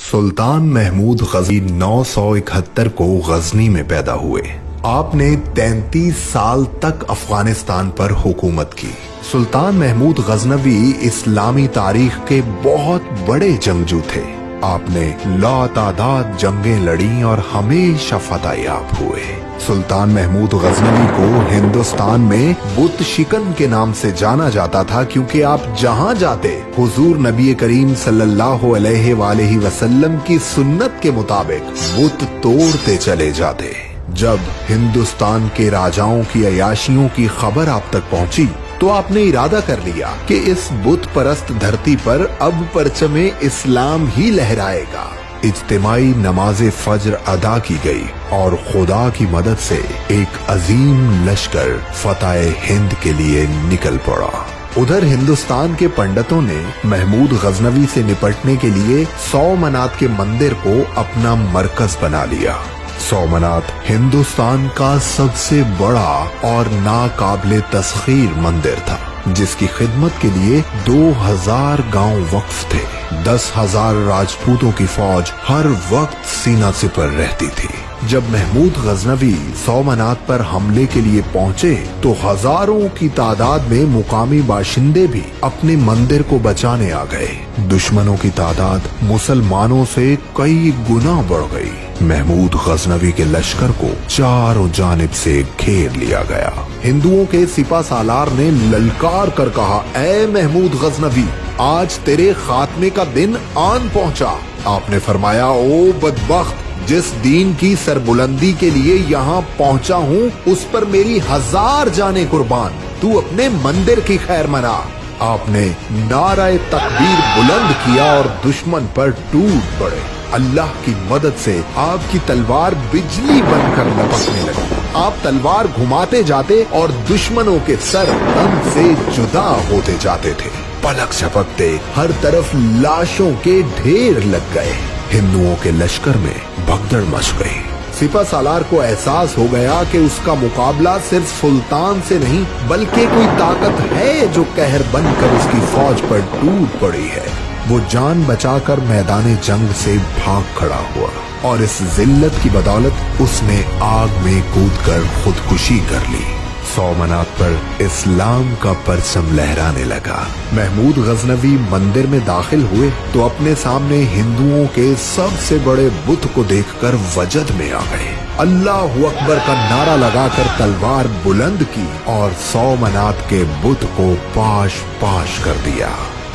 सुल्तान महमूद गजनी 971 को गजनी में पैदा हुए। आपने 33 साल तक अफगानिस्तान पर हुकूमत की। सुल्तान महमूद गजनवी इस्लामी तारीख के बहुत बड़े जंगजू थे। आपने लातादाद जंगें लड़ी और हमेशा फतेहयाब हुए। सुल्तान महमूद गजनवी को हिंदुस्तान में बुत शिकन के नाम से जाना जाता था, क्योंकि आप जहां जाते हुजूर नबी करीम सल्लल्लाहु अलैहि वसल्लम की सुन्नत के मुताबिक बुत तोड़ते चले जाते। जब हिंदुस्तान के राजाओं की अयाशियों की खबर आप तक पहुंची तो आपने इरादा कर लिया कि इस बुत परस्त धरती पर अब परचमे इस्लाम ही लहराएगा। इज्तिमाई नमाज फज्र अदा की गई और खुदा की मदद से एक अजीम लश्कर फतेह हिंद के लिए निकल पड़ा। उधर हिंदुस्तान के पंडितों ने महमूद गजनवी से निपटने के लिए सोमनाथ के मंदिर को अपना मरकज बना लिया। सोमनाथ हिंदुस्तान का सबसे बड़ा और नाकाबिले तस्खीर मंदिर था, जिसकी खिदमत के लिए 2000 गांव वक्फ थे। 10,000 राजपूतों की फौज हर वक्त सीना सिपर रहती थी। जब महमूद गजनवी सोमनाथ पर हमले के लिए पहुंचे तो हजारों की तादाद में मुकामी बाशिंदे भी अपने मंदिर को बचाने आ गए। दुश्मनों की तादाद मुसलमानों से कई गुना बढ़ गई। महमूद गजनवी के लश्कर को चारों जानिब से घेर लिया गया। हिंदुओं के सिपा सालार ने ललकार कर कहा, ऐ महमूद गजनवी, आज तेरे खात्मे का दिन आन पहुंचा। आपने फरमाया, ओ बदबख्त, जिस दीन की सरबुलंदी के लिए यहाँ पहुंचा हूँ उस पर मेरी 1000 जाने कुर्बान। तू अपने मंदिर की खैर मना। आपने नाराए तकबीर बुलंद किया और दुश्मन पर टूट पड़े। अल्लाह की मदद से आपकी तलवार बिजली बनकर लपकने लगी। आप तलवार घुमाते जाते और दुश्मनों के सर तन से जुदा होते जाते थे। पलक झपकते हर तरफ लाशों के ढेर लग गए। हिंदुओं के लश्कर में भगदड़ मच गई। सिपा सालार को एहसास हो गया कि उसका मुकाबला सिर्फ सुल्तान से नहीं बल्कि कोई ताकत है जो कहर बनकर उसकी फौज पर टूट पड़ी है। वो जान बचाकर मैदान जंग से भाग खड़ा हुआ और इस जिल्लत की बदौलत उसने आग में कूदकर खुदकुशी कर ली। सोमनाथ पर इस्लाम का परचम लहराने लगा। महमूद गजनवी मंदिर में दाखिल हुए तो अपने सामने हिंदुओं के सबसे बड़े बुत को देखकर वजद में आ गए। अल्लाह अकबर का नारा लगाकर तलवार बुलंद की और सोमनाथ के बुत को पाश पाश कर दिया।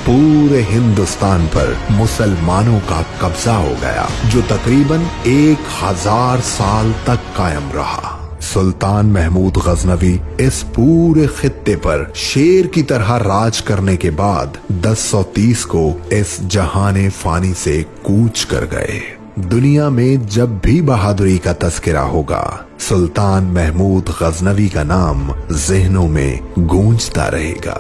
पूरे हिंदुस्तान पर मुसलमानों का कब्जा हो गया, जो तकरीबन 1000 साल तक कायम रहा। सुल्तान महमूद गजनवी इस पूरे खित्ते पर शेर की तरह राज करने के बाद 1030 को इस जहाने फानी से कूच कर गए। दुनिया में जब भी बहादुरी का तस्करा होगा, सुल्तान महमूद गजनवी का नाम ज़हनों में गूंजता रहेगा।